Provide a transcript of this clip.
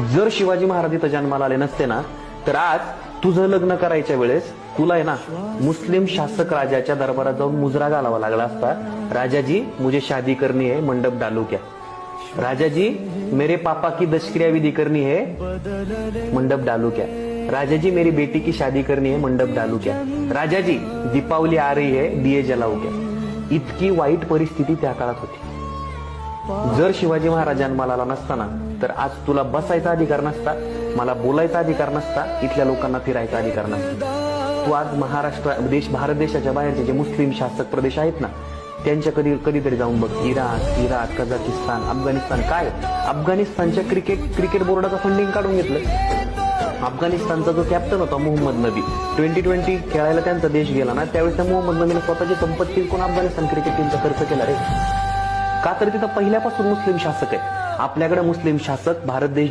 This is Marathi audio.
जर शिवाजी महाराज इथं जन्माला आले नसते ना, तर आज तुझं लग्न करायच्या वेळेस तुला आहे ना मुस्लिम शासक राजाच्या दरबारात जाऊन मुजरा घालावा लागला असता, राजाजी मुझे शादी करनी है, मंडप डालू क्या? राजाजी मेरे पापा की दशक्रिया विधि करनी है, मंडप डालू क्या? राजाजी मेरी बेटी की शादी करनी है, मंडप डालू क्या? राजाजी दीपावली आ रही है, दिये जलाऊ क्या? इतकी वाईट परिस्थिती त्या काळात होती. जर शिवाजी महाराज जन्माला आला नसताना, तर आज तुला बसायचा अधिकार नसता, मला बोलायचा अधिकार नसता, इथल्या लोकांना फिरायचा अधिकार नसता. तू आज भारत देशाच्या बाहेरचे जे मुस्लिम शासक प्रदेश आहेत ना, त्यांच्या कधीतरी जाऊन बघ. इराक, कझाकिस्तान, अफगाणिस्तान. काय अफगाणिस्तानच्या क्रिकेट बोर्डाचं फंडिंग काढून घेतलं. अफगाणिस्तानचा जो कॅप्टन होता मोहम्मद नबी, 2020 खेळायला त्यांचा देश गेला ना, त्यावेळेस त्या मोहम्मद नबीने स्वतःची संपत्ती विकून अफगाणिस्तान क्रिकेट टीमचा खर्च केला रे. का तर तिथं पहिल्यापासून मुस्लिम शासक आहे. आपल्याकडे मुस्लिम शासक भारत देश